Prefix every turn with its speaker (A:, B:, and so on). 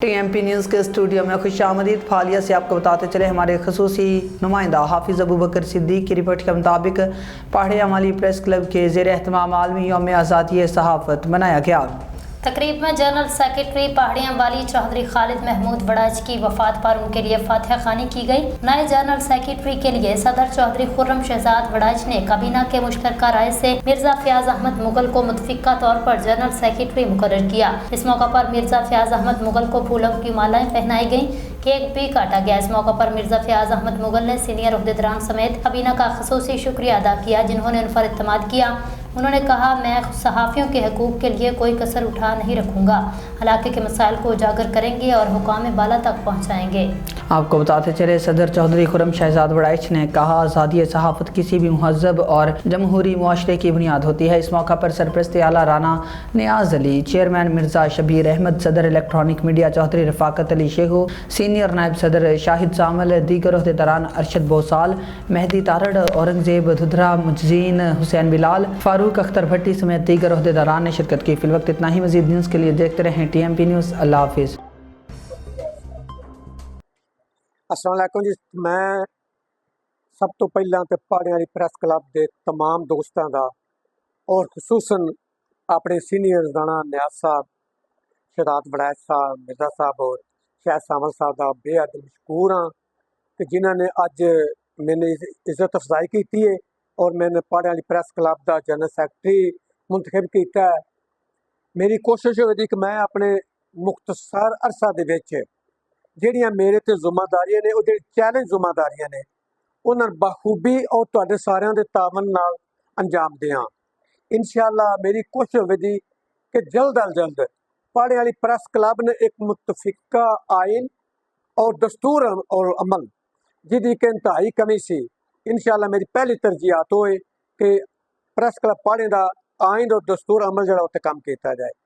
A: TMP news के studio में खुशामदीद। फालिया से आपको बताते चले हमारे खसूसी नुमाइंदा हाफिज़ अबू बकर सिद्दीक़ की रिपोर्ट के मुताबिक पहाड़ी अमाली प्रेस क्लब के ज़ेर एहतमाम आलमी यौम आज़ादी सहाफ़त मनाया गया।
B: तकरीब में जनरल सेक्रेटरी पहाड़ियाँ वाली चौधरी खालिद महमूद बड़ाच की वफात पर उनके लिए फातिहा खानी की गई। नए जनरल सेक्रेटरी के लिए सदर चौधरी खुर्रम शहजाद बड़ाच ने काबीना के मुश्तरका राय से मिर्जा फयाज अहमद मुगल को मुतफिका तौर पर जनरल सेक्रेटरी मुकर्रर किया। इस मौका पर मिर्जा फयाज अहमद मुगल को फूलों की मालाएं पहनाई गईं, केक भी काटा गया। इस मौका पर मिर्जा फयाज अहमद मुगल ने सीनियर अहदेदारान समेत काबीना का खसूसी शुक्रिया अदा किया जिन्होंने उन पर इत्मीनान किया। उन्होंने कहा, मैं सहाफ़ियों के हकूक़ के लिए कोई कसर उठा नहीं रखूँगा, इलाके के मसाइल को उजागर करेंगे और हुकाम बाला तक पहुँचाएँगे।
A: आपको बताते चले सदर चौधरी खुर्रम शहजाद बड़ाइच ने कहा, आज़ादी सहाफ़त किसी भी महज़ब और जमहूरी मुआशरे की बुनियाद होती है। इस मौका पर सरपरस्त आला राना नियाज़ अली, चेयरमैन मिर्ज़ा शबीर अहमद, सदर electronic media Chaudhry Rafaqat Ali Shekhu, senior नायब सदर शाहिद सामल, दीगर अहदेदारान अरशद बोसाल, मेहदी तारड़, औरंगज़ेब धुधरा, मुज्जीन हुसैन बिलाल, फारूक अख्तर भट्टी समेत दीगर अहदेदारान ने शिरकत की। फिलवक्त इतना ही। मज़ीद न्यूज़ के लिए देखते रहें TMP न्यूज़। अल्लाह हाफिज़।
C: अस्सलाम वालेकुम जी। मैं सब तो पहला तो पहाड़ियाँ वाली प्रेस क्लब के तमाम दोस्तों का और खसूसन अपने सीनियर राणा नियाज़ साहब, शहजाद बड़ाइच साहब, मिर्जा साहब और शाहिद सामल साहब का बेहद मशकूर हाँ कि जिन्होंने अज मैंने इज्जत अफजाई की है और मैंने पहाड़ियाँ वाली प्रेस क्लब का जनरल सैकटरी मुंतखब किया है। मेरी कोशिश होगी कि मैं अपने मुख्तसर अरसा दे विच ਜਿਹੜੀਆਂ ਮੇਰੇ ਤੇ ਜ਼ਿੰਮੇਵਾਰੀਆਂ ਨੇ, ਉਹ ਜਿਹੜੀ ਚੈਲੰਜ ਜ਼ਿੰਮੇਵਾਰੀਆਂ ਨੇ, ਉਹਨਾਂ ਬਖੂਬੀ और ਤੁਹਾਡੇ ਸਾਰਿਆਂ ਦੇ ਤਾਵਨ ਨਾਲ अंजाम ਦਿਆਂ। इंशाअल्लाह मेरी कोशिश होगी कि जल्द अज जल्द पहाड़ियाँ वाली प्रेस क्लब ने एक मुतफिका आइन और दस्तूर और अमल जिसकी कि इंतहाई कमी सी, इंशाअल्लाह मेरी पहली तरजीहत होए कि प्रेस क्लब पहाड़ियाँ का आइन और दस्तूर अमल जरा उत्ते काम किया जाए।